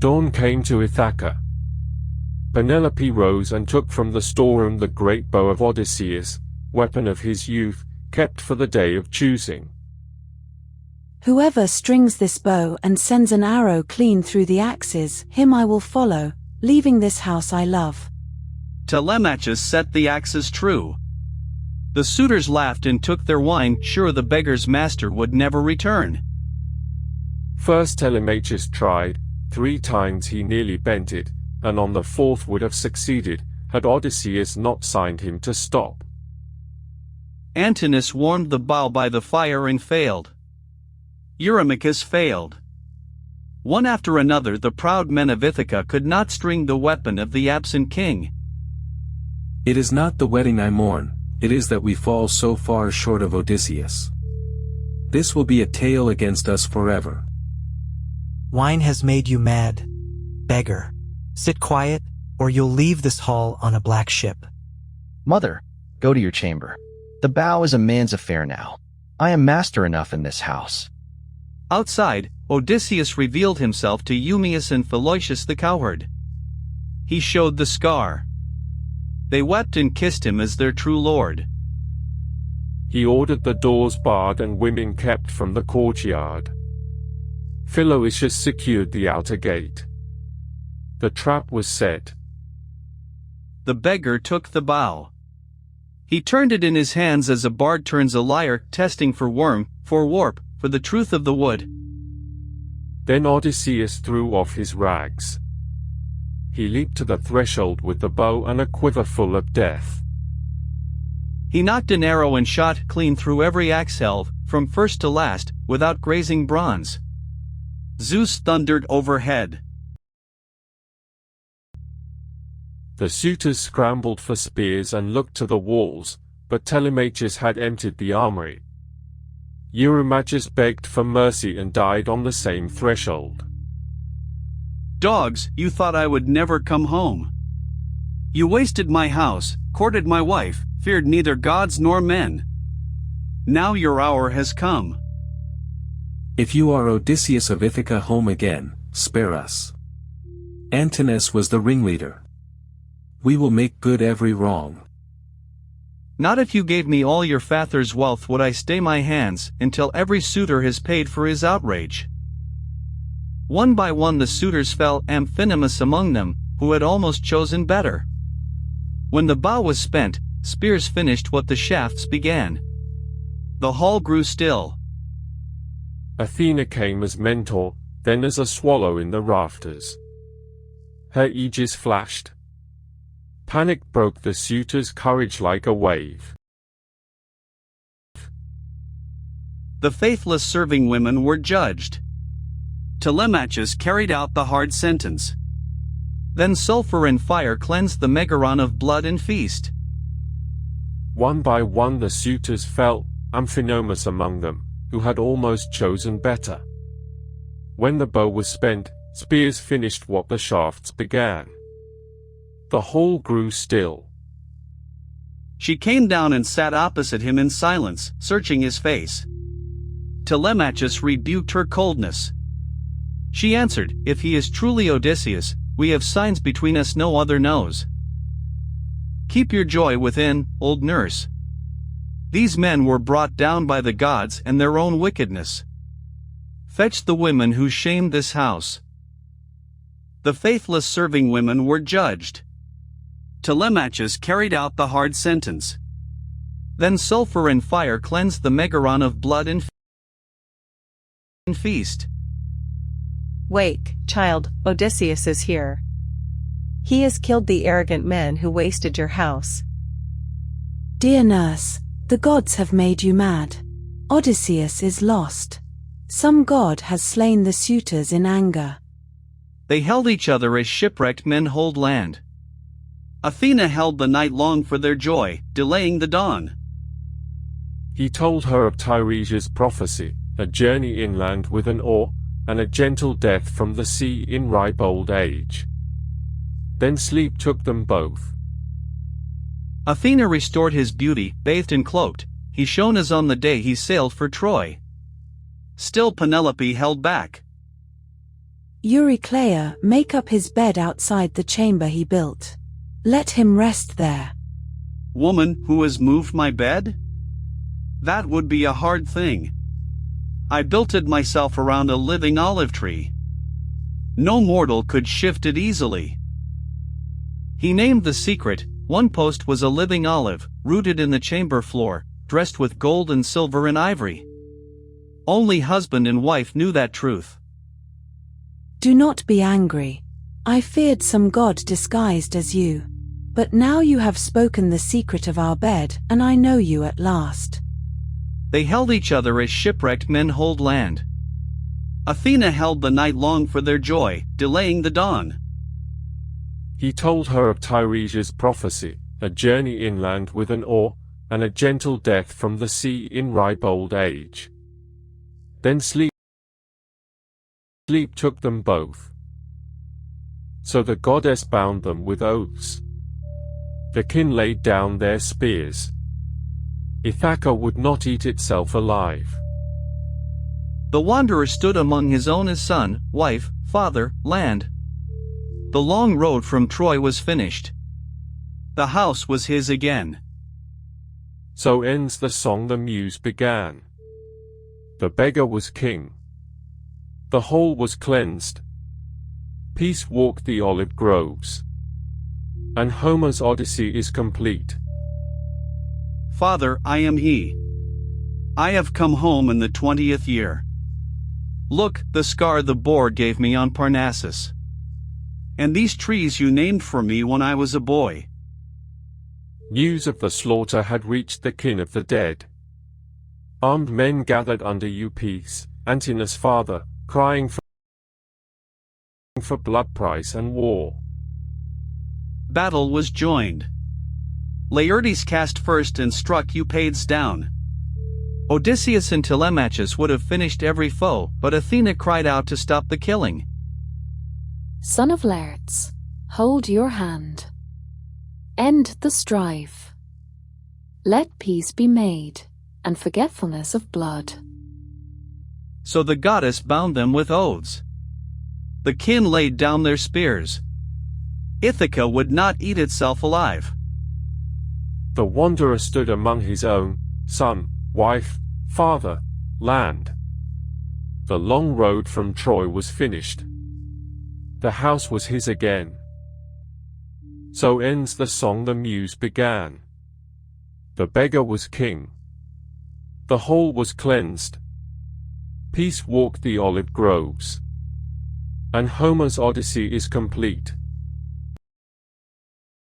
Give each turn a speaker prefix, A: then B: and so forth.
A: Dawn came to Ithaca. Penelope rose and took from the storeroom the great bow of Odysseus, weapon of his youth, kept for the day of choosing.
B: Whoever strings this bow and sends an arrow clean through the axes, him I will follow, leaving this house I love.
C: Telemachus set the axes true. The suitors laughed and took their wine, sure the beggar's master would never return.
A: First Telemachus tried, 3 times he nearly bent it, and on the 4th would have succeeded, had Odysseus not signed him to stop.
C: Antinous warmed the bow by the fire and failed. Eurymachus failed. One after another the proud men of Ithaca could not string the weapon of the absent king.
D: It is not the wedding I mourn, it is that we fall so far short of Odysseus. This will be a tale against us forever.
E: Wine has made you mad. Beggar, sit quiet, or you'll leave this hall on a black ship.
F: Mother, go to your chamber. The bow is a man's affair now. I am master enough in this house.
C: Outside, Odysseus revealed himself to Eumaeus and Philœtius the cowherd. He showed the scar. They wept and kissed him as their true lord.
A: He ordered the doors barred and women kept from the courtyard. Philœtius secured the outer gate. The trap was set.
C: The beggar took the bow. He turned it in his hands as a bard turns a lyre, testing for worm, for warp, for the truth of the wood.
A: Then Odysseus threw off his rags. He leaped to the threshold with the bow and a quiver full of death.
C: He knocked an arrow and shot clean through every axe helve, from first to last, without grazing bronze. Zeus thundered overhead.
A: The suitors scrambled for spears and looked to the walls, but Telemachus had entered the armory. Eurymachus begged for mercy and died on the same threshold.
C: Dogs, you thought I would never come home. You wasted my house, courted my wife, feared neither gods nor men. Now your hour has come.
D: If you are Odysseus of Ithaca home again, spare us. Antinous was the ringleader. We will make good every wrong.
C: Not if you gave me all your father's wealth would I stay my hands, until every suitor has paid for his outrage. One by one the suitors fell, Amphinomus among them, who had almost chosen better. When the bow was spent, spears finished what the shafts began. The hall grew still.
A: Athena came as mentor, then as a swallow in the rafters. Her aegis flashed. Panic broke the suitors' courage like a wave.
C: The faithless serving women were judged. Telemachus carried out the hard sentence. Then sulfur and fire cleansed the megaron of blood and feast.
A: One by one the suitors fell, Amphinomus among them, who had almost chosen better. When the bow was spent, spears finished what the shafts began. The hall grew still.
C: She came down and sat opposite him in silence, searching his face. Telemachus rebuked her coldness. She answered, "If he is truly Odysseus, we have signs between us no other knows. Keep your joy within, old nurse. These men were brought down by the gods and their own wickedness. Fetch the women who shamed this house." The faithless serving women were judged. Telemachus carried out the hard sentence. Then sulfur and fire cleansed the megaron of blood and feast.
G: Wake, child, Odysseus is here. He has killed the arrogant men who wasted your house.
B: Dear nurse, the gods have made you mad. Odysseus is lost. Some god has slain the suitors in anger.
C: They held each other as shipwrecked men hold land. Athena held the night long for their joy, delaying the dawn.
A: He told her of Tiresias' prophecy, a journey inland with an oar, and a gentle death from the sea in ripe old age. Then sleep took them both.
C: Athena restored his beauty, bathed and cloaked, he shone as on the day he sailed for Troy. Still Penelope held back.
B: Eurycleia, make up his bed outside the chamber he built. Let him rest there.
C: Woman who has moved my bed? That would be a hard thing. I built it myself around a living olive tree. No mortal could shift it easily. He named the secret. One post was a living olive, rooted in the chamber floor, dressed with gold and silver and ivory. Only husband and wife knew that truth.
B: Do not be angry. I feared some god disguised as you. But now you have spoken the secret of our bed, and I know you at last.
C: They held each other as shipwrecked men hold land. Athena held the night long for their joy, delaying the dawn.
A: He told her of Tiresias' prophecy, a journey inland with an oar, and a gentle death from the sea in ripe old age. Then sleep took them both. So the goddess bound them with oaths. The kin laid down their spears. Ithaca would not eat itself alive.
C: The wanderer stood among his own as son, wife, father, land. The long road from Troy was finished. The house was his again.
A: So ends the song the muse began. The beggar was king. The whole was cleansed. Peace walked the olive groves. And Homer's Odyssey is complete.
C: Father, I am he. I have come home in the 20th year. Look, the scar the boar gave me on Parnassus. And these trees you named for me when I was a boy.
A: News of the slaughter had reached the kin of the dead. Armed men gathered under Eupees, Antinous' father, crying for blood price and war.
C: Battle was joined. Laertes cast first and struck Eupedes down. Odysseus and Telemachus would have finished every foe, but Athena cried out to stop the killing.
H: Son of Laertes, hold your hand. End the strife. Let peace be made, and forgetfulness of blood.
C: So the goddess bound them with oaths. The kin laid down their spears. Ithaca would not eat itself alive.
A: The wanderer stood among his own, son, wife, father, land. The long road from Troy was finished. The house was his again. So ends the song the muse began. The beggar was king. The whole was cleansed. Peace walked the olive groves. And Homer's Odyssey is complete.